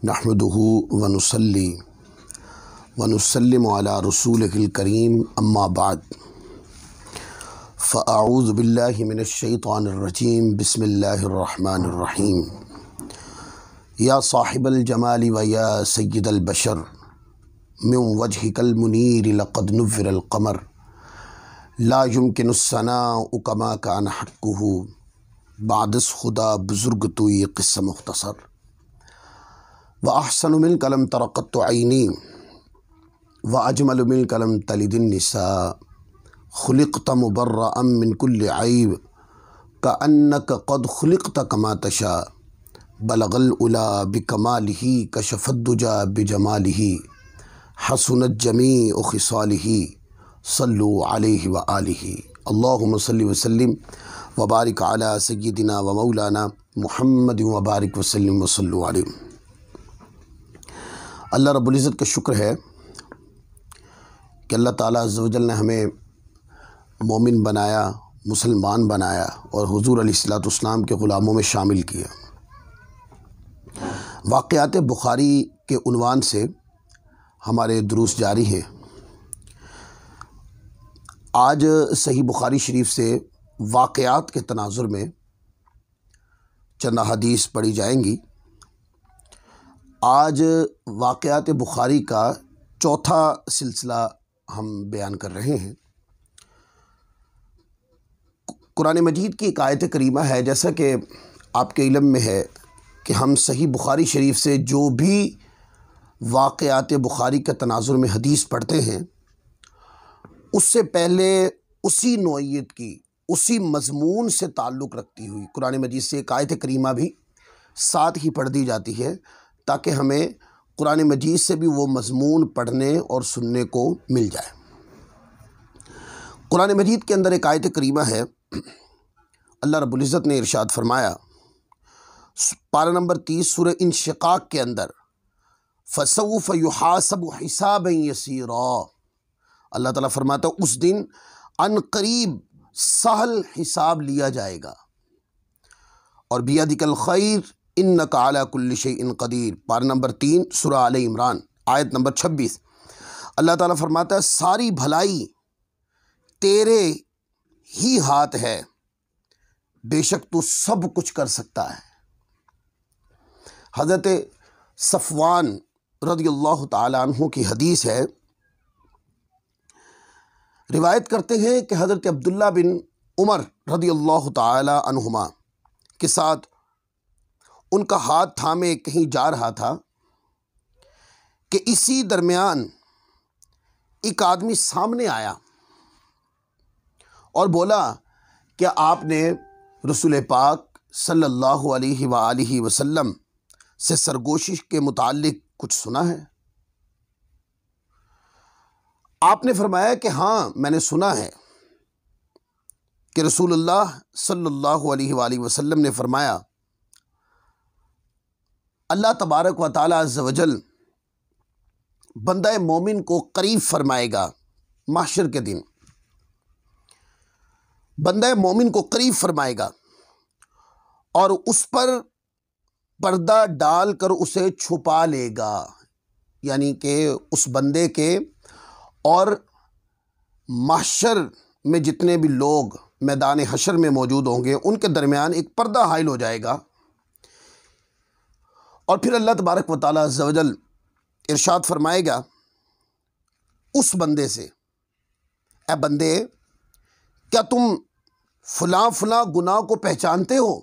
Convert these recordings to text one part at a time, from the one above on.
نحمدہ ونصلی ونسلم علی رسولہ الکریم اما بعد فاعوذ باللہ من الشیطان الرجیم بسم اللہ الرحمن الرحیم یا صاحب الجمال و یا سید البشر من وجہک المنیر لقد نور القمر لا يمکن الثناء کما کان حقہ بعد از خدا بزرگ تو یہ قصہ مختصر وَأَحْسَنُ مِنْكَ لَمْ تَرَقَتُ عَيْنِي وَأَجْمَلُ مِنْكَ لَمْ تَلِدِ النِّسَاء خُلِقْتَ مُبَرَّأً مِنْ كُلِّ عَيْبٍ كَأَنَّكَ قَدْ خُلِقْتَ كَمَا تَشَاءُ بَلَغَ الْعُلَا بِكَمَالِهِ كَشَفَ الدُّجَى بِجَمَالِهِ حَسُنَتْ جَمِيعُ خِصَالِهِ صَلُّوا عَلَيْهِ وَآلِهِ اللهم صل وسلم وبارک علی سیدنا و مولانا محمد وبارک وسلم وصلوا علیہ۔ اللہ رب العزت کا شکر ہے کہ اللہ تعالیٰ عز و جل نے ہمیں مومن بنایا، مسلمان بنایا اور حضور علیہ الصلوۃ والسلام کے غلاموں میں شامل کیا۔ واقعات بخاری کے عنوان سے ہمارے دروس جاری ہیں۔ آج صحیح بخاری شریف سے واقعات کے تناظر میں چند حدیث پڑھی جائیں گی۔ آج واقعات بخاری کا چوتھا سلسلہ ہم بیان کر رہے ہیں۔ قرآن مجید کی ایک آیت کریمہ ہے، جیسا کہ آپ کے علم میں ہے کہ ہم صحیح بخاری شریف سے جو بھی واقعات بخاری کے تناظر میں حدیث پڑھتے ہیں، اس سے پہلے اسی نوعیت کی، اسی مضمون سے تعلق رکھتی ہوئی قرآن مجید سے ایک آیت کریمہ بھی ساتھ ہی پڑھ دی جاتی ہے، تاکہ ہمیں قرآن مجید سے بھی وہ مضمون پڑھنے اور سننے کو مل جائے۔ قرآن مجید کے اندر ایک آیت کریمہ ہے، اللہ رب العزت نے ارشاد فرمایا، پارہ نمبر 30 سورہ انشقاق کے اندر، فَسَوْفَ يُحَاسَبُ حِسَابًا يَسِيرًا، اللہ تعالیٰ فرماتا ہے اس دن ان قریب سہل حساب لیا جائے گا۔ اور بِیَدِکَ الْخَیْرُ اِنَّکَ عَلیٰ کُلِّ شَیْءٍ قدیر، پارہ نمبر 3 سورہ آل عمران آیت نمبر 26، اللہ تعالیٰ فرماتا ہے ساری بھلائی تیرے ہی ہاتھ ہے، بے شک تو سب کچھ کر سکتا ہے۔ حضرت صفوان رضی اللہ تعالیٰ عنہ کی حدیث ہے، روایت کرتے ہیں کہ حضرت عبداللہ بن عمر رضی اللہ تعالیٰ عنہما کے ساتھ ان کا ہاتھ تھامے کہیں جا رہا تھا کہ اسی درمیان ایک آدمی سامنے آیا اور بولا، کیا آپ نے رسول پاک صلی اللہ علیہ وآلہ وسلم سے سرگوشی کے متعلق کچھ سنا ہے؟ آپ نے فرمایا کہ ہاں میں نے سنا ہے کہ رسول اللہ صلی اللہ علیہ وآلہ وسلم نے فرمایا، اللہ تبارک و تعالیٰ عز و جل بندہ مومن کو قریب فرمائے گا، محشر کے دن بندہ مومن کو قریب فرمائے گا اور اس پر پردہ ڈال کر اسے چھپا لے گا، یعنی کہ اس بندے کے اور محشر میں جتنے بھی لوگ میدان حشر میں موجود ہوں گے ان کے درمیان ایک پردہ حائل ہو جائے گا، اور پھر اللہ تبارک و تعالیٰ عز و جل ارشاد فرمائے گا اس بندے سے، اے بندے کیا تم فلاں فلاں گناہ کو پہچانتے ہو؟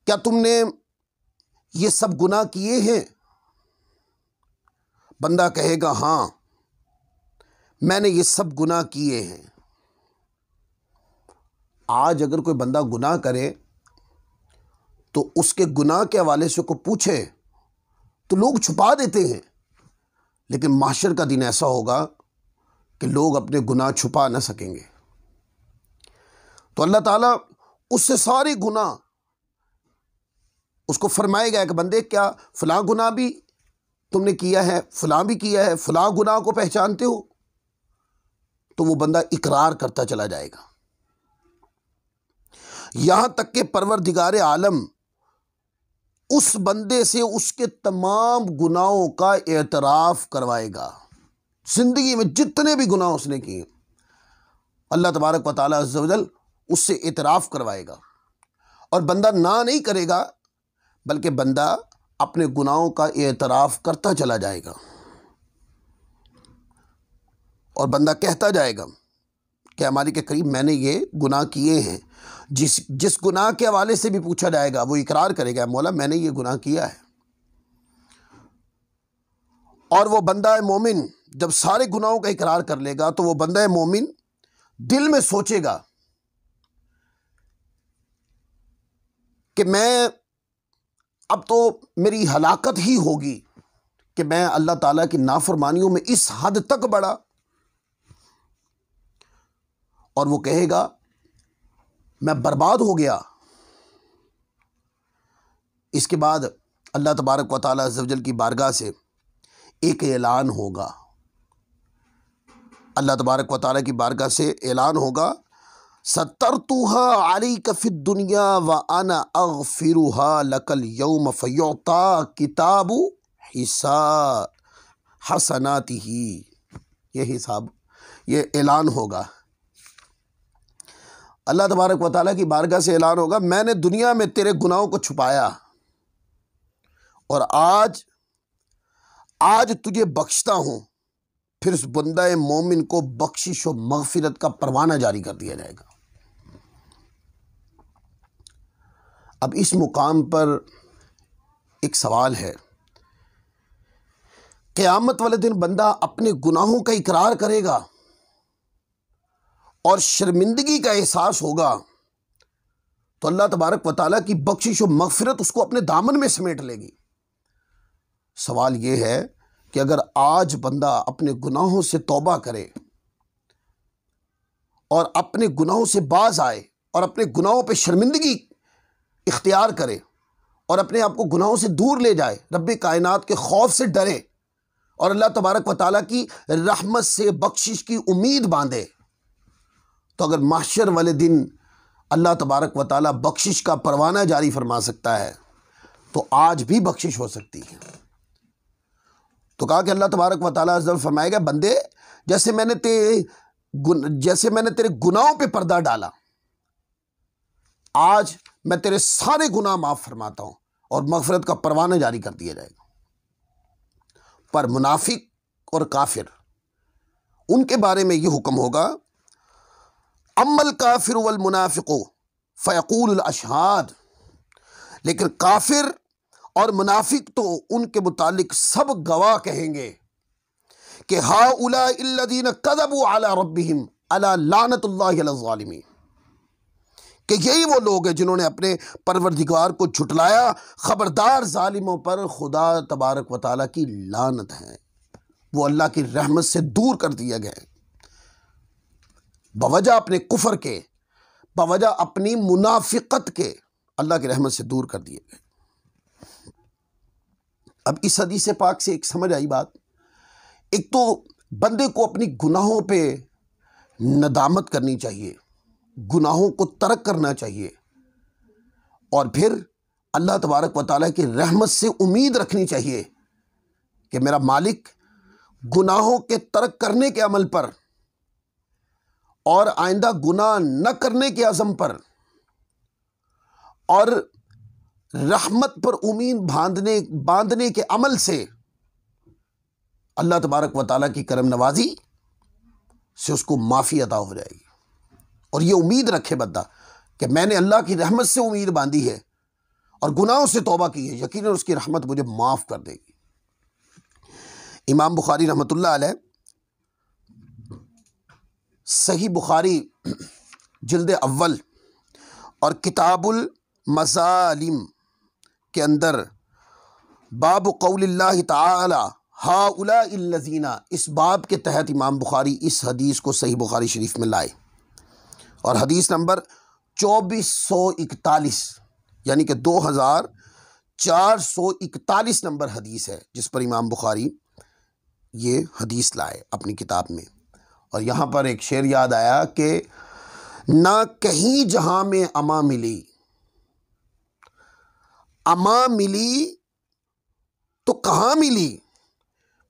کیا تم نے یہ سب گناہ کیے ہیں؟ بندہ کہے گا ہاں میں نے یہ سب گناہ کیے ہیں۔ آج اگر کوئی بندہ گناہ کرے تو اس کے گناہ کے حوالے سے کوئی پوچھے تو لوگ چھپا دیتے ہیں، لیکن محشر کا دن ایسا ہوگا کہ لوگ اپنے گناہ چھپا نہ سکیں گے۔ تو اللہ تعالیٰ اس سے سارے گناہ اس کو فرمائے گا کہ بندے کیا فلاں گناہ بھی تم نے کیا ہے، فلاں بھی کیا ہے، فلاں گناہ کو پہچانتے ہو؟ تو وہ بندہ اقرار کرتا چلا جائے گا، یہاں تک کہ پروردگار عالم اس بندے سے اس کے تمام گناہوں کا اعتراف کروائے گا۔ زندگی میں جتنے بھی گناہ اس نے کیے اللہ تبارک و تعالیٰ عز و جل اس سے اعتراف کروائے گا، اور بندہ نہ نہیں کرے گا بلکہ بندہ اپنے گناہوں کا اعتراف کرتا چلا جائے گا، اور بندہ کہتا جائے گا کہ مالک کریم میں نے یہ گناہ کیے ہیں۔ جس گناہ کے حوالے سے بھی پوچھا جائے گا وہ اقرار کرے گا مولا میں نے یہ گناہ کیا ہے۔ اور وہ بندہ مومن جب سارے گناہوں کا اقرار کر لے گا تو وہ بندہ مومن دل میں سوچے گا کہ میں اب تو میری ہلاکت ہی ہوگی کہ میں اللہ تعالیٰ کی نافرمانیوں میں اس حد تک بڑھا، اور وہ کہے گا میں برباد ہو گیا۔ اس کے بعد اللہ تبارک و تعالیٰ عز و جل کی بارگاہ سے ایک اعلان ہوگا، اللہ تبارک و تعالیٰ کی بارگاہ سے اعلان ہوگا سترتها علیک فی الدنیا وانا اغفرها لک اليوم فیعطا کتاب حسناتہ، یہ حساب، یہ اعلان ہوگا۔ اللہ تبارک و تعالیٰ کی بارگاہ سے اعلان ہوگا میں نے دنیا میں تیرے گناہوں کو چھپایا، اور آج تجھے بخشتا ہوں۔ پھر اس بندہ مومن کو بخشش و مغفرت کا پروانہ جاری کر دیا جائے گا۔ اب اس مقام پر ایک سوال ہے، قیامت والے دن بندہ اپنے گناہوں کا اقرار کرے گا اور شرمندگی کا احساس ہوگا تو اللہ تبارک و تعالیٰ کی بخشش و مغفرت اس کو اپنے دامن میں سمیٹ لے گی۔ سوال یہ ہے کہ اگر آج بندہ اپنے گناہوں سے توبہ کرے اور اپنے گناہوں سے باز آئے اور اپنے گناہوں پہ شرمندگی اختیار کرے اور اپنے آپ کو گناہوں سے دور لے جائے، رب کائنات کے خوف سے ڈرے اور اللہ تبارک و تعالیٰ کی رحمت سے بخشش کی امید باندھے، تو اگر محشر والے دن اللہ تبارک و تعالیٰ بخشش کا پروانہ جاری فرما سکتا ہے تو آج بھی بخشش ہو سکتی ہے۔ تو کہا کہ اللہ تبارک و تعالیٰ عز و جل فرمائے گا بندے جیسے میں نے تیرے گناہوں پہ پردہ ڈالا، آج میں تیرے سارے گناہ معاف فرماتا ہوں اور مغفرت کا پروانہ جاری کر دیا جائے گا۔ پر منافق اور کافر ان کے بارے میں یہ حکم ہوگا اما الکافر والمنافق فیقول الاشہاد، لیکن کافر اور منافق تو ان کے متعلق سب گواہ کہیں گے کہ ہؤلاء الذین کذبوا علی ربہم الا لعنۃ اللہ علی الظالمین، کہ یہی وہ لوگ ہیں جنہوں نے اپنے پروردگار کو جھٹلایا، خبردار ظالموں پر خدا تبارک و تعالیٰ کی لعنت ہے، وہ اللہ کی رحمت سے دور کر دیا گئے بوجہ اپنے کفر کے، بوجہ اپنی منافقت کے، اللہ کی رحمت سے دور کر دیے گئے۔ اب اس حدیث پاک سے ایک سمجھ آئی بات، ایک تو بندے کو اپنی گناہوں پہ ندامت کرنی چاہیے، گناہوں کو ترک کرنا چاہیے، اور پھر اللہ تبارک و تعالیٰ کی رحمت سے امید رکھنی چاہیے کہ میرا مالک گناہوں کے ترک کرنے کے عمل پر اور آئندہ گناہ نہ کرنے کے عزم پر اور رحمت پر امید باندھنے کے عمل سے اللہ تبارک و تعالیٰ کی کرم نوازی سے اس کو معافی عطا ہو جائے گی، اور یہ امید رکھے بندہ کہ میں نے اللہ کی رحمت سے امید باندھی ہے اور گناہوں سے توبہ کی ہے، یقیناً اس کی رحمت مجھے معاف کر دے گی۔ امام بخاری رحمۃ اللہ علیہ صحیح بخاری جلد اول اور کتاب المظالم کے اندر باب قول اللہ تعالی ہؤلاء الذین، اس باب کے تحت امام بخاری اس حدیث کو صحیح بخاری شریف میں لائے، اور حدیث نمبر 2441 یعنی کہ 2441 نمبر حدیث ہے جس پر امام بخاری یہ حدیث لائے اپنی کتاب میں۔ اور یہاں پر ایک شعر یاد آیا کہ نہ کہیں جہاں میں اما ملی اما ملی تو کہاں ملی،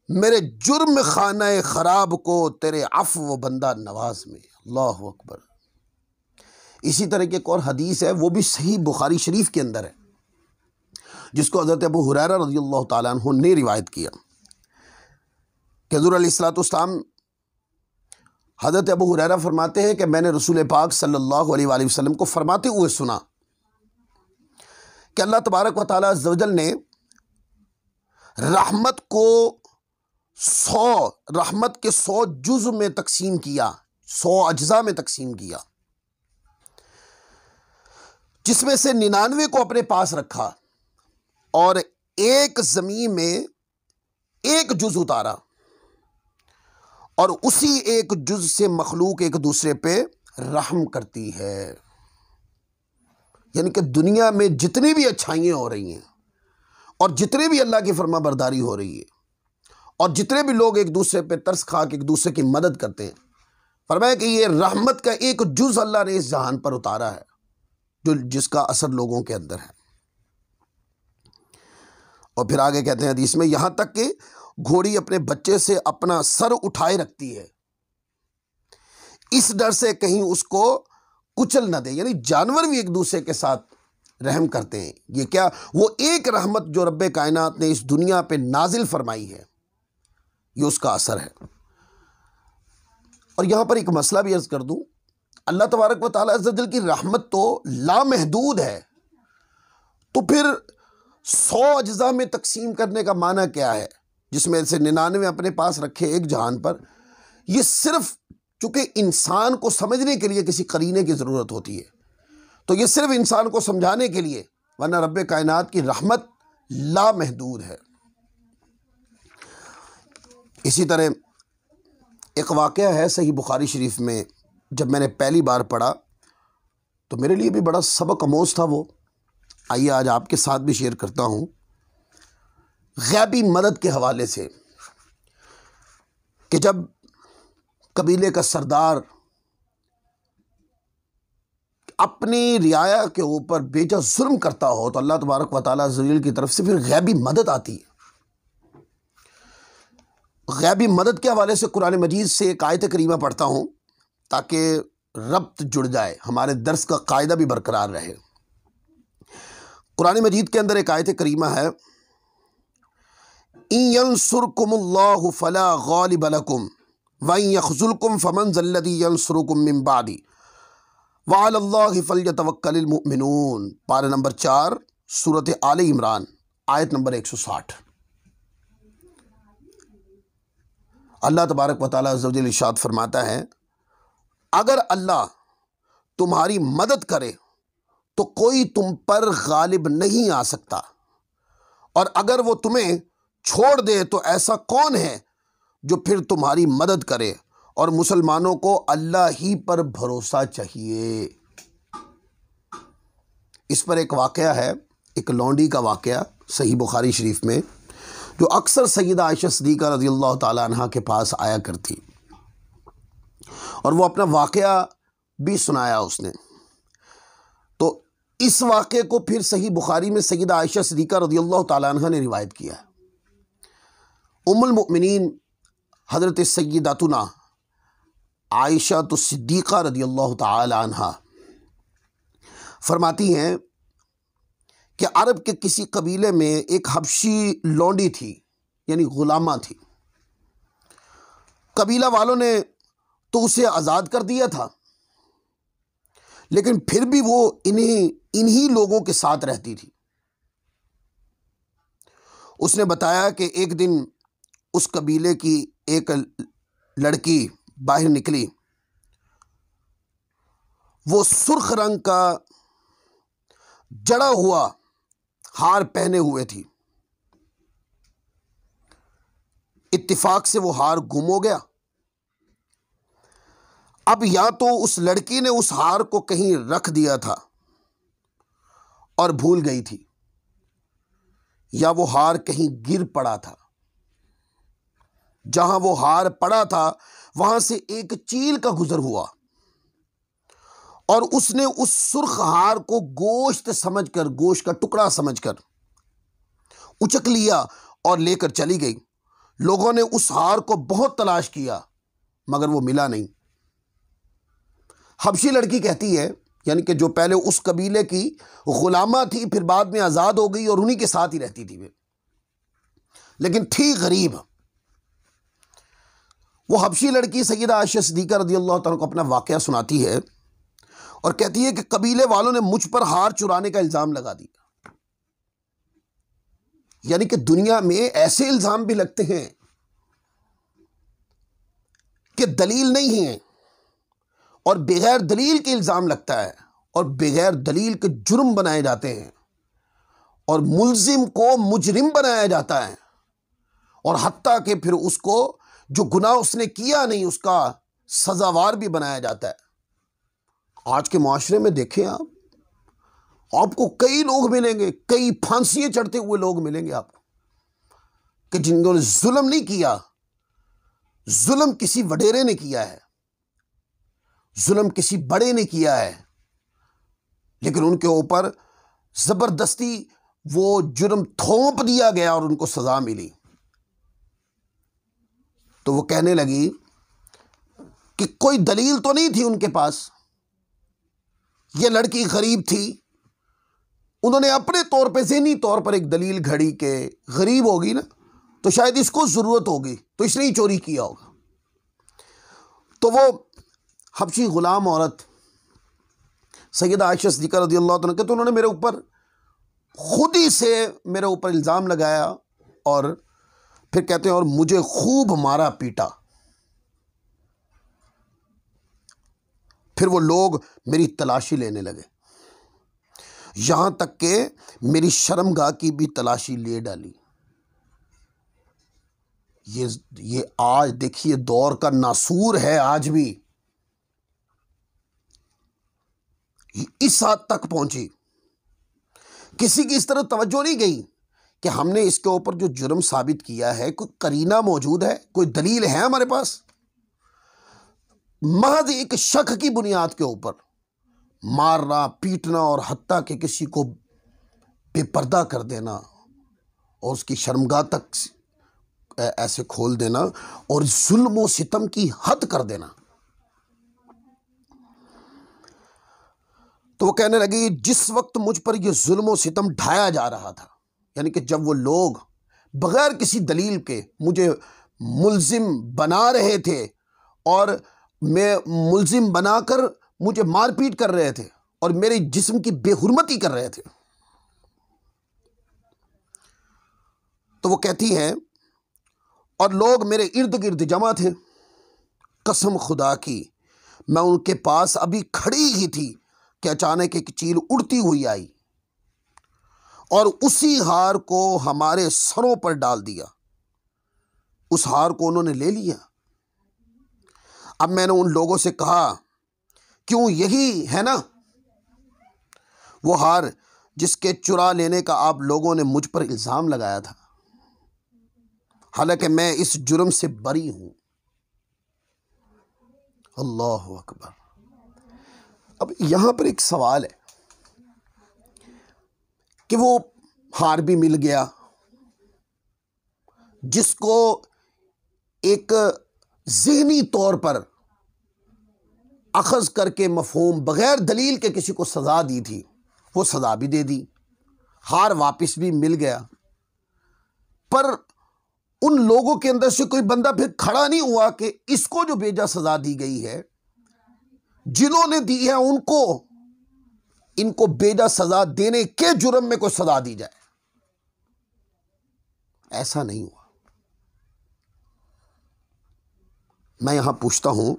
میرے جرم خانہ خراب کو تیرے عفو و بندہ نواز میں۔ اللہ اکبر۔ اسی طرح کی ایک اور حدیث ہے، وہ بھی صحیح بخاری شریف کے اندر ہے، جس کو حضرت ابو ہریرہ رضی اللہ تعالیٰ عنہ نے روایت کیا کہ حضور علیہ الصلوۃ والسلام، حضرت ابو ہریرہ فرماتے ہیں کہ میں نے رسول پاک صلی اللہ علیہ وآلہ وسلم کو فرماتے ہوئے سنا کہ اللہ تبارک و تعالیٰ عز و جل نے رحمت کو رحمت کے 100 جز میں تقسیم کیا، 100 اجزاء میں تقسیم کیا، جس میں سے 99 کو اپنے پاس رکھا اور ایک زمین میں ایک جز اتارا، اور اسی ایک جز سے مخلوق ایک دوسرے پہ رحم کرتی ہے۔ یعنی کہ دنیا میں جتنی بھی اچھائیاں ہو رہی ہیں اور جتنے بھی اللہ کی فرما برداری ہو رہی ہے اور جتنے بھی لوگ ایک دوسرے پہ ترس کھا کے ایک دوسرے کی مدد کرتے ہیں، فرمایا کہ یہ رحمت کا ایک جز اللہ نے اس جہان پر اتارا ہے، جس کا اثر لوگوں کے اندر ہے۔ اور پھر آگے کہتے ہیں حدیث میں، یہاں تک کہ گھوڑی اپنے بچے سے اپنا سر اٹھائے رکھتی ہے، اس ڈر سے کہیں اس کو کچل نہ دے۔ یعنی جانور بھی ایک دوسرے کے ساتھ رحم کرتے ہیں۔ یہ کیا، وہ ایک رحمت جو رب کائنات نے اس دنیا پہ نازل فرمائی ہے، یہ اس کا اثر ہے۔ اور یہاں پر ایک مسئلہ بھی عرض کر دوں، اللہ تبارک و تعالیٰ عز و جل کی رحمت تو لامحدود ہے، تو پھر 100 اجزاء میں تقسیم کرنے کا معنی کیا ہے، جس میں سے 99 اپنے پاس رکھے ایک جہان پر؟ یہ صرف چونکہ انسان کو سمجھنے کے لیے کسی قرینے کی ضرورت ہوتی ہے، تو یہ صرف انسان کو سمجھانے کے لیے، ورنہ رب کائنات کی رحمت لامحدود ہے۔ اسی طرح ایک واقعہ ہے صحیح بخاری شریف میں، جب میں نے پہلی بار پڑھا تو میرے لیے بھی بڑا سبق آموز تھا وہ، آئیے آج آپ کے ساتھ بھی شیئر کرتا ہوں۔ غیبی مدد کے حوالے سے، کہ جب قبیلے کا سردار اپنی رعایا کے اوپر بے جا ظلم کرتا ہو تو اللہ تبارک و تعالیٰ عز و جل کی طرف سے پھر غیبی مدد آتی ہے۔ غیبی مدد کے حوالے سے قرآن مجید سے ایک آیت کریمہ پڑھتا ہوں تاکہ ربط جڑ جائے، ہمارے درس کا قاعدہ بھی برقرار رہے۔ قرآن مجید کے اندر ایک آیت کریمہ ہے، إِن يَنْصُرْكُمُ اللَّهُ فَلَا غَالِبَ لَكُمْ وَإِن يَخْذُلْكُمْ فَمَنْ ذَا الَّذِي يَنْصُرُكُمْ مِنْ بَعْدِهِ وَعَلَى اللَّهِ فَلْيَتَوَكَّلِ الْمُؤْمِنُونَ، پارہ نمبر 4 سورۃ آل عمران، آیت نمبر 160۔ اللہ تبارک و تعالیٰ عز و جل ارشاد فرماتا ہے، اگر اللہ تمہاری مدد کرے تو کوئی تم پر غالب نہیں آ سکتا، اور اگر وہ تمہیں چھوڑ دے تو ایسا کون ہے جو پھر تمہاری مدد کرے، اور مسلمانوں کو اللہ ہی پر بھروسہ چاہیے۔ اس پر ایک واقعہ ہے، ایک لونڈی کا واقعہ صحیح بخاری شریف میں، جو اکثر سیدہ عائشہ صدیقہ رضی اللہ تعالیٰ عنہ کے پاس آیا کرتی، اور وہ اپنا واقعہ بھی سنایا اس نے۔ تو اس واقعے کو پھر صحیح بخاری میں سیدہ عائشہ صدیقہ رضی اللہ تعالیٰ عنہ نے روایت کیا ہے۔ ام المؤمنین حضرت سیداتنا عائشہ صدیقہ رضی اللہ تعالی عنہ فرماتی ہیں کہ عرب کے کسی قبیلے میں ایک حبشی لونڈی تھی، یعنی غلامہ تھی۔ قبیلہ والوں نے تو اسے آزاد کر دیا تھا، لیکن پھر بھی وہ انہی لوگوں کے ساتھ رہتی تھی۔ اس نے بتایا کہ ایک دن اس قبیلے کی ایک لڑکی باہر نکلی، وہ سرخ رنگ کا جڑا ہوا ہار پہنے ہوئے تھی۔ اتفاق سے وہ ہار گم ہو گیا۔ اب یا تو اس لڑکی نے اس ہار کو کہیں رکھ دیا تھا اور بھول گئی تھی، یا وہ ہار کہیں گر پڑا تھا۔ جہاں وہ ہار پڑا تھا وہاں سے ایک چیل کا گزر ہوا اور اس نے اس سرخ ہار کو گوشت سمجھ کر، گوشت کا ٹکڑا سمجھ کر اچک لیا اور لے کر چلی گئی۔ لوگوں نے اس ہار کو بہت تلاش کیا مگر وہ ملا نہیں۔ حبشی لڑکی کہتی ہے، یعنی کہ جو پہلے اس قبیلے کی غلامہ تھی، پھر بعد میں آزاد ہو گئی اور انہی کے ساتھ ہی رہتی تھی وہ، لیکن تھی غریب۔ وہ حبشی لڑکی سیدہ عائشہ صدیقہ رضی اللہ تعالیٰ کو اپنا واقعہ سناتی ہے اور کہتی ہے کہ قبیلے والوں نے مجھ پر ہار چرانے کا الزام لگا دیا۔ یعنی کہ دنیا میں ایسے الزام بھی لگتے ہیں کہ دلیل نہیں ہے، اور بغیر دلیل کے الزام لگتا ہے، اور بغیر دلیل کے جرم بنائے جاتے ہیں، اور ملزم کو مجرم بنایا جاتا ہے، اور حتیٰ کہ پھر اس کو جو گناہ اس نے کیا نہیں اس کا سزاوار بھی بنایا جاتا ہے۔ آج کے معاشرے میں دیکھیں آپ کو کئی لوگ ملیں گے، کئی پھانسیاں چڑھتے ہوئے لوگ ملیں گے آپ کو، کہ جنہوں نے ظلم نہیں کیا، ظلم کسی وڈیرے نے کیا ہے، ظلم کسی بڑے نے کیا ہے، لیکن ان کے اوپر زبردستی وہ جرم تھوپ دیا گیا اور ان کو سزا ملی۔ تو وہ کہنے لگی کہ کوئی دلیل تو نہیں تھی ان کے پاس، یہ لڑکی غریب تھی، انہوں نے اپنے طور پہ ذہنی طور پر ایک دلیل گھڑی کہ غریب ہوگی نا تو شاید اس کو ضرورت ہوگی تو اس نے ہی چوری کیا ہوگا۔ تو وہ حبشی غلام عورت سیدہ عائشہ صدیقہ رضی اللہ عنہا کہ تو انہوں نے میرے اوپر خود ہی سے میرے اوپر الزام لگایا، اور پھر کہتے ہیں اور مجھے خوب مارا پیٹا۔ پھر وہ لوگ میری تلاشی لینے لگے، یہاں تک کہ میری شرمگاہ کی بھی تلاشی لے ڈالی۔ یہ آج دیکھیے دور کا ناسور ہے، آج بھی اس حد تک پہنچی، کسی کی اس طرح توجہ نہیں گئی کہ ہم نے اس کے اوپر جو جرم ثابت کیا ہے کوئی قرینہ موجود ہے، کوئی دلیل ہے ہمارے پاس۔ محض ایک شک کی بنیاد کے اوپر مارنا، پیٹنا، اور حتیٰ کہ کسی کو بے پردہ کر دینا اور اس کی شرمگاہ تک ایسے کھول دینا اور ظلم و ستم کی حد کر دینا۔ تو وہ کہنے لگی جس وقت مجھ پر یہ ظلم و ستم ڈھایا جا رہا تھا، یعنی کہ جب وہ لوگ بغیر کسی دلیل کے مجھے ملزم بنا رہے تھے اور میں ملزم بنا کر مجھے مار پیٹ کر رہے تھے اور میرے جسم کی بے حرمتی کر رہے تھے، تو وہ کہتی ہے اور لوگ میرے ارد گرد جمع تھے، قسم خدا کی میں ان کے پاس ابھی کھڑی ہی تھی کہ اچانک ایک چیل اڑتی ہوئی آئی اور اسی ہار کو ہمارے سروں پر ڈال دیا۔ اس ہار کو انہوں نے لے لیا۔ اب میں نے ان لوگوں سے کہا کیوں یہی ہے نا وہ ہار جس کے چرا لینے کا آپ لوگوں نے مجھ پر الزام لگایا تھا، حالانکہ میں اس جرم سے بری ہوں۔ اللہ اکبر۔ اب یہاں پر ایک سوال ہے کہ وہ ہار بھی مل گیا جس کو ایک ذہنی طور پر اخذ کر کے مفہوم بغیر دلیل کے کسی کو سزا دی تھی، وہ سزا بھی دے دی، ہار واپس بھی مل گیا، پر ان لوگوں کے اندر سے کوئی بندہ پھر کھڑا نہیں ہوا کہ اس کو جو بیجا سزا دی گئی ہے، جنہوں نے دی ہے ان کو بیجا سزا دینے کے جرم میں کوئی سزا دی جائے۔ ایسا نہیں ہوا۔ میں یہاں پوچھتا ہوں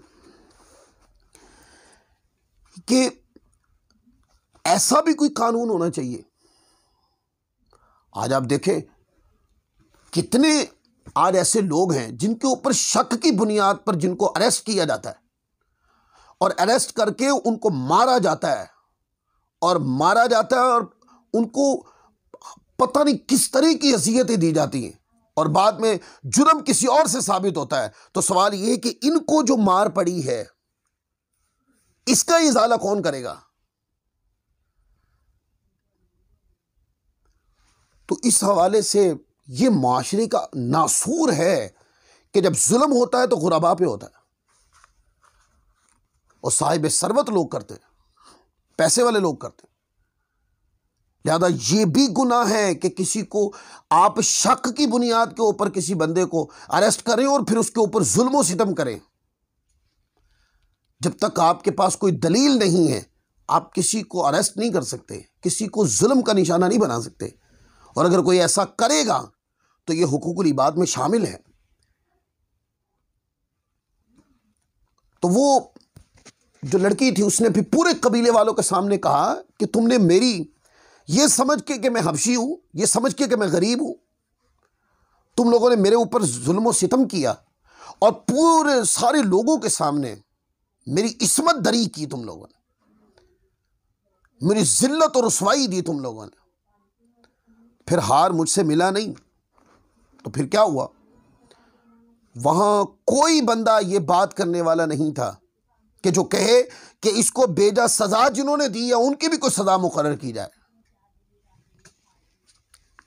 کہ ایسا بھی کوئی قانون ہونا چاہیے۔ آج آپ دیکھیں کتنے آج ایسے لوگ ہیں جن کے اوپر شک کی بنیاد پر جن کو اریسٹ کیا جاتا ہے اور اریسٹ کر کے ان کو مارا جاتا ہے اور ان کو پتہ نہیں کس طرح کی اذیتیں دی جاتی ہیں، اور بعد میں جرم کسی اور سے ثابت ہوتا ہے۔ تو سوال یہ ہے کہ ان کو جو مار پڑی ہے اس کا ازالہ کون کرے گا؟ تو اس حوالے سے یہ معاشرے کا ناسور ہے کہ جب ظلم ہوتا ہے تو غربا پہ ہوتا ہے، اور صاحب ثروت لوگ کرتے ہیں، پیسے والے لوگ کرتے ہیں۔ لہذا یہ بھی گناہ ہے کہ کسی کو آپ شک کی بنیاد کے اوپر کسی بندے کو اریسٹ کریں اور پھر اس کے اوپر ظلم و ستم کریں۔ جب تک آپ کے پاس کوئی دلیل نہیں ہے آپ کسی کو اریسٹ نہیں کر سکتے، کسی کو ظلم کا نشانہ نہیں بنا سکتے، اور اگر کوئی ایسا کرے گا تو یہ حقوق العباد میں شامل ہے۔ تو وہ جو لڑکی تھی اس نے پھر پورے قبیلے والوں کے سامنے کہا کہ تم نے میری یہ سمجھ کے کہ میں حبشی ہوں، یہ سمجھ کے کہ میں غریب ہوں، تم لوگوں نے میرے اوپر ظلم و ستم کیا اور پورے سارے لوگوں کے سامنے میری عصمت دری کی، تم لوگوں نے میری ذلت اور رسوائی دی تم لوگوں نے۔ پھر ہار مجھ سے ملا نہیں، تو پھر کیا ہوا؟ وہاں کوئی بندہ یہ بات کرنے والا نہیں تھا کہ جو کہے کہ اس کو بیجا سزا جنہوں نے دی یا ان کی بھی کوئی سزا مقرر کی جائے۔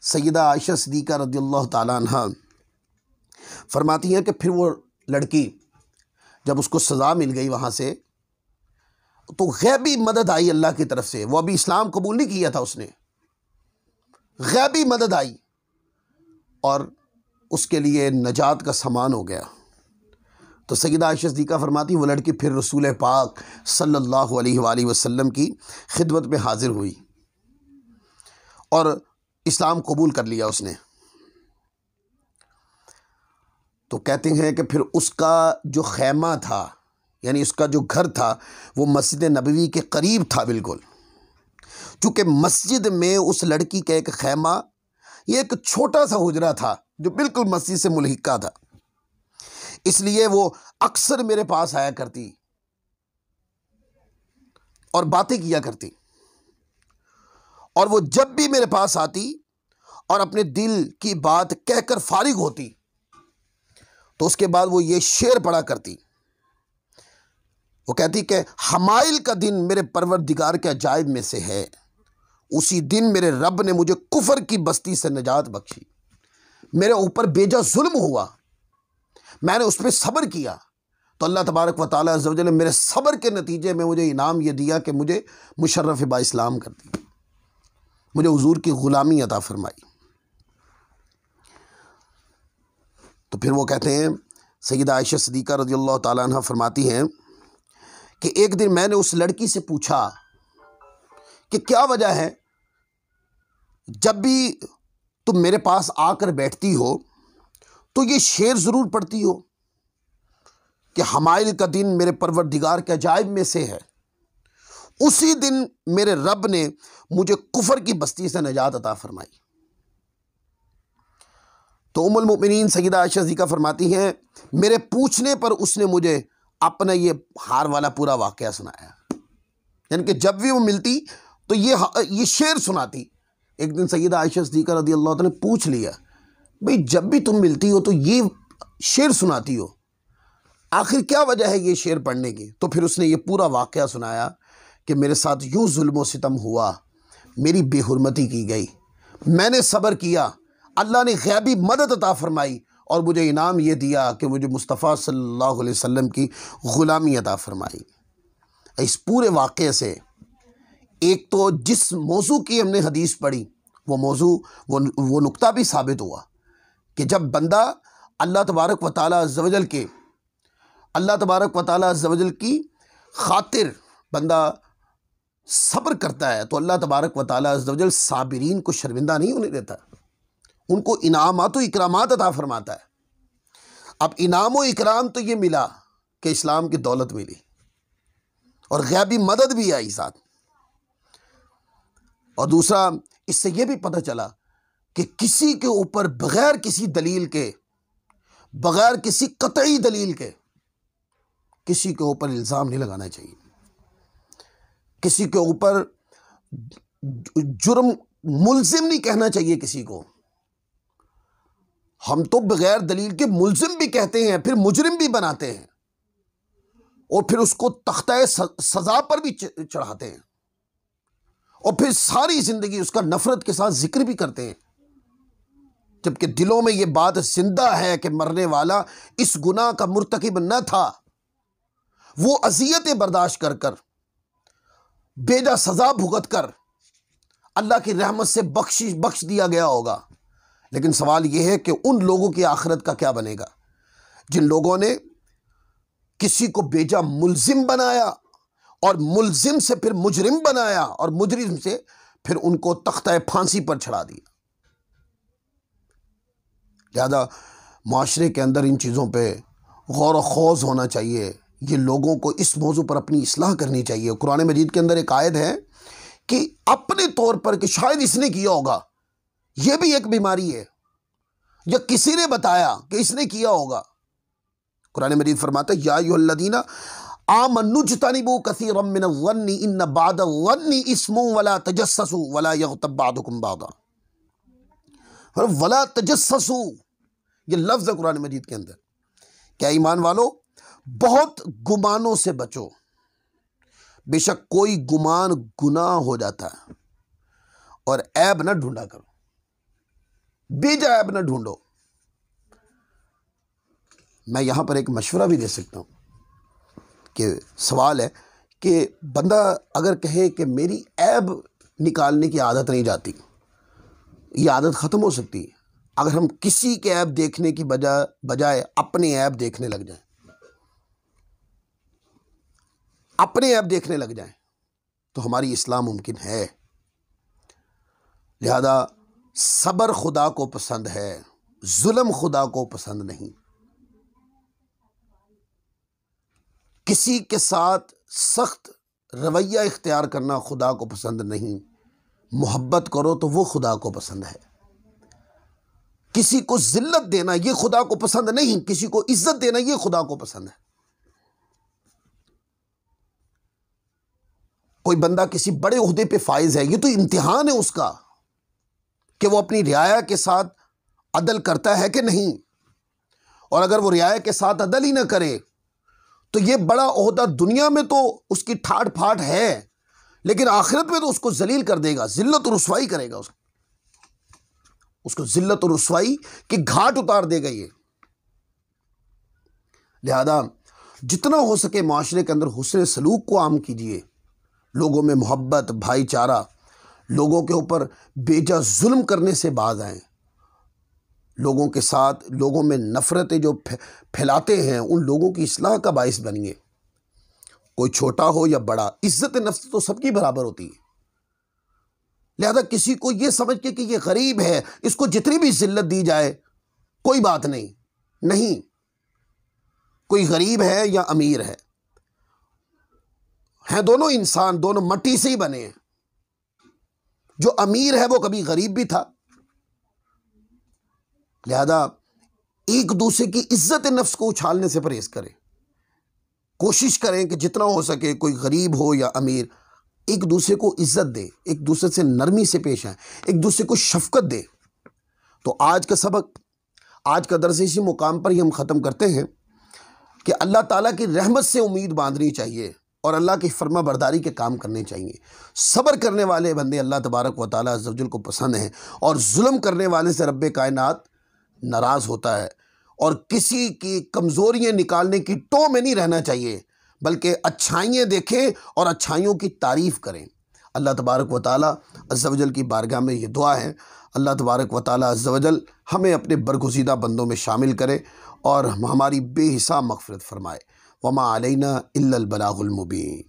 سیدہ عائشہ صدیقہ رضی اللہ تعالیٰ عنہ فرماتی ہیں کہ پھر وہ لڑکی جب اس کو سزا مل گئی وہاں سے تو غیبی مدد آئی اللہ کی طرف سے۔ وہ ابھی اسلام قبول نہیں کیا تھا اس نے، غیبی مدد آئی اور اس کے لیے نجات کا سامان ہو گیا۔ تو سیدہ عائشہ صدیقہ فرماتی وہ لڑکی پھر رسول پاک صلی اللہ علیہ وآلہ وسلم کی خدمت میں حاضر ہوئی اور اسلام قبول کر لیا اس نے۔ تو کہتے ہیں کہ پھر اس کا جو خیمہ تھا، یعنی اس کا جو گھر تھا، وہ مسجد نبوی کے قریب تھا بالکل۔ چونکہ مسجد میں اس لڑکی کا ایک خیمہ، یہ ایک چھوٹا سا حجرہ تھا جو بالکل مسجد سے ملحقہ تھا، اس لیے وہ اکثر میرے پاس آیا کرتی اور باتیں کیا کرتی، اور وہ جب بھی میرے پاس آتی اور اپنے دل کی بات کہہ کر فارغ ہوتی تو اس کے بعد وہ یہ شعر پڑھا کرتی۔ وہ کہتی کہ حمائل کا دن میرے پروردگار کے عجائب میں سے ہے، اسی دن میرے رب نے مجھے کفر کی بستی سے نجات بخشی۔ میرے اوپر بیجا ظلم ہوا، میں نے اس پہ صبر کیا تو اللہ تبارک و تعالیٰ عز و جل نے میرے صبر کے نتیجے میں مجھے انعام یہ دیا کہ مجھے مشرف با اسلام کر دیا، مجھے حضور کی غلامی عطا فرمائی۔ تو پھر وہ کہتے ہیں، سیدہ عائشہ صدیقہ رضی اللہ تعالیٰ عنہ فرماتی ہیں کہ ایک دن میں نے اس لڑکی سے پوچھا کہ کیا وجہ ہے جب بھی تم میرے پاس آ کر بیٹھتی ہو تو یہ شعر ضرور پڑھتی ہو کہ حمائل کا دن میرے پروردگار کے عجائب میں سے ہے، اسی دن میرے رب نے مجھے کفر کی بستی سے نجات عطا فرمائی۔ تو ام المؤمنین سیدہ عائشہ صدیقہ فرماتی ہیں میرے پوچھنے پر اس نے مجھے اپنا یہ ہار والا پورا واقعہ سنایا، یعنی کہ جب بھی وہ ملتی تو یہ شعر سناتی۔ ایک دن سیدہ عائشہ صدیقہ رضی اللہ عنہ نے پوچھ لیا بھئی جب بھی تم ملتی ہو تو یہ شعر سناتی ہو، آخر کیا وجہ ہے یہ شعر پڑھنے کی؟ تو پھر اس نے یہ پورا واقعہ سنایا کہ میرے ساتھ یوں ظلم و ستم ہوا، میری بے حرمتی کی گئی، میں نے صبر کیا، اللہ نے غیبی مدد عطا فرمائی اور مجھے انعام یہ دیا کہ مجھے مصطفیٰ صلی اللہ علیہ وسلم کی غلامی عطا فرمائی۔ اس پورے واقعے سے ایک تو جس موضوع کی ہم نے حدیث پڑھی وہ موضوع وہ نقطہ بھی ثابت ہوا کہ جب بندہ اللہ تبارک و تعالیٰ عز و جل کی خاطر بندہ صبر کرتا ہے تو اللہ تبارک و تعالیٰ عز و جل صابرین کو شرمندہ نہیں ہونے دیتا، ان کو انعامات و اکرامات عطا فرماتا ہے۔ اب انعام و اکرام تو یہ ملا کہ اسلام کی دولت ملی اور غیبی مدد بھی آئی ساتھ، اور دوسرا اس سے یہ بھی پتہ چلا کہ کسی کے اوپر بغیر کسی دلیل کے، بغیر کسی قطعی دلیل کے کسی کے اوپر الزام نہیں لگانا چاہیے، کسی کے اوپر جرم ملزم نہیں کہنا چاہیے کسی کو۔ ہم تو بغیر دلیل کے ملزم بھی کہتے ہیں پھر مجرم بھی بناتے ہیں، اور پھر اس کو تختہ سزا پر بھی چڑھاتے ہیں، اور پھر ساری زندگی اس کا نفرت کے ساتھ ذکر بھی کرتے ہیں، جبکہ دلوں میں یہ بات زندہ ہے کہ مرنے والا اس گناہ کا مرتکب نہ تھا، وہ اذیتیں برداشت کر کر بیجا سزا بھگت کر اللہ کی رحمت سے بخش دیا گیا ہوگا۔ لیکن سوال یہ ہے کہ ان لوگوں کی آخرت کا کیا بنے گا جن لوگوں نے کسی کو بیجا ملزم بنایا اور ملزم سے پھر مجرم بنایا اور مجرم سے پھر ان کو تختہ پھانسی پر چڑھا دیا۔ لہذا معاشرے کے اندر ان چیزوں پہ غور و خوض ہونا چاہیے، یہ لوگوں کو اس موضوع پر اپنی اصلاح کرنی چاہیے۔ قرآن مجید کے اندر ایک آیت ہے کہ اپنے طور پر کہ شاید اس نے کیا ہوگا، یہ بھی ایک بیماری ہے، یا کسی نے بتایا کہ اس نے کیا ہوگا۔ قرآن مجید فرماتا ہے یا ایھا الذین آمنوا اجتنبوا کثیرا من الظن ان بعض الظن اسم ولا تجسسوا ولا یغتب بعضکم بعضا، ولا تجسسوا، یہ لفظ ہے قرآن مجید کے اندر۔ کیا ایمان والو، بہت گمانوں سے بچو، بے شک کوئی گمان گناہ ہو جاتا ہے، اور عیب نہ ڈھونڈا کرو، بیجا عیب نہ ڈھونڈو۔ میں یہاں پر ایک مشورہ بھی دے سکتا ہوں کہ سوال ہے کہ بندہ اگر کہے کہ میری عیب نکالنے کی عادت نہیں جاتی، یہ عادت ختم ہو سکتی ہے اگر ہم کسی کے عیب دیکھنے کی بجائے اپنے عیب دیکھنے لگ جائیں، اپنے عیب دیکھنے لگ جائیں تو ہماری اصلاح ممکن ہے۔ لہذا صبر خدا کو پسند ہے، ظلم خدا کو پسند نہیں۔ کسی کے ساتھ سخت رویہ اختیار کرنا خدا کو پسند نہیں، محبت کرو تو وہ خدا کو پسند ہے۔ کسی کو ذلت دینا یہ خدا کو پسند نہیں، کسی کو عزت دینا یہ خدا کو پسند ہے۔ کوئی بندہ کسی بڑے عہدے پہ فائز ہے، یہ تو امتحان ہے اس کا کہ وہ اپنی رعایا کے ساتھ عدل کرتا ہے کہ نہیں، اور اگر وہ رعایا کے ساتھ عدل ہی نہ کرے تو یہ بڑا عہدہ دنیا میں تو اس کی ٹھاٹ پھاٹ ہے، لیکن آخرت میں تو اس کو ذلیل کر دے گا، ذلت اور رسوائی کرے گا، اس کو ذلت اور رسوائی کی گھاٹ اتار دے گا یہ۔ لہذا جتنا ہو سکے معاشرے کے اندر حسن سلوک کو عام کیجیے، لوگوں میں محبت، بھائی چارہ، لوگوں کے اوپر بیجا ظلم کرنے سے باز آئیں، لوگوں کے ساتھ لوگوں میں نفرتیں جو پھیلاتے ہیں ان لوگوں کی اصلاح کا باعث بنیے۔ کوئی چھوٹا ہو یا بڑا، عزت نفس تو سب کی برابر ہوتی ہے۔ لہذا کسی کو یہ سمجھ کے کہ یہ غریب ہے، اس کو جتنی بھی ذلت دی جائے کوئی بات نہیں، کوئی غریب ہے یا امیر ہے، ہیں دونوں انسان، دونوں مٹی سے ہی بنے ہیں۔ جو امیر ہے وہ کبھی غریب بھی تھا۔ لہذا ایک دوسرے کی عزت نفس کو اچھالنے سے پرہیز کریں، کوشش کریں کہ جتنا ہو سکے کوئی غریب ہو یا امیر ایک دوسرے کو عزت دے، ایک دوسرے سے نرمی سے پیش آئیں، ایک دوسرے کو شفقت دے۔ تو آج کا سبق، آج کا درس اسی مقام پر ہی ہم ختم کرتے ہیں کہ اللہ تعالیٰ کی رحمت سے امید باندھنی چاہیے اور اللہ کی فرما برداری کے کام کرنے چاہیے۔ صبر کرنے والے بندے اللہ تبارک و تعالیٰ عز و جل کو پسند ہیں، اور ظلم کرنے والے سے رب کائنات ناراض ہوتا ہے۔ اور کسی کی کمزوریاں نکالنے کی ٹو میں نہیں رہنا چاہیے، بلکہ اچھائیاں دیکھیں اور اچھائیوں کی تعریف کریں۔ اللہ تبارک و تعالیٰ عز و جل کی بارگاہ میں یہ دعا ہے، اللہ تبارک و تعالیٰ عز و جل ہمیں اپنے برگزیدہ بندوں میں شامل کرے اور ہماری بے حساب مغفرت فرمائے۔ وما علینا الا البلاغ المبین۔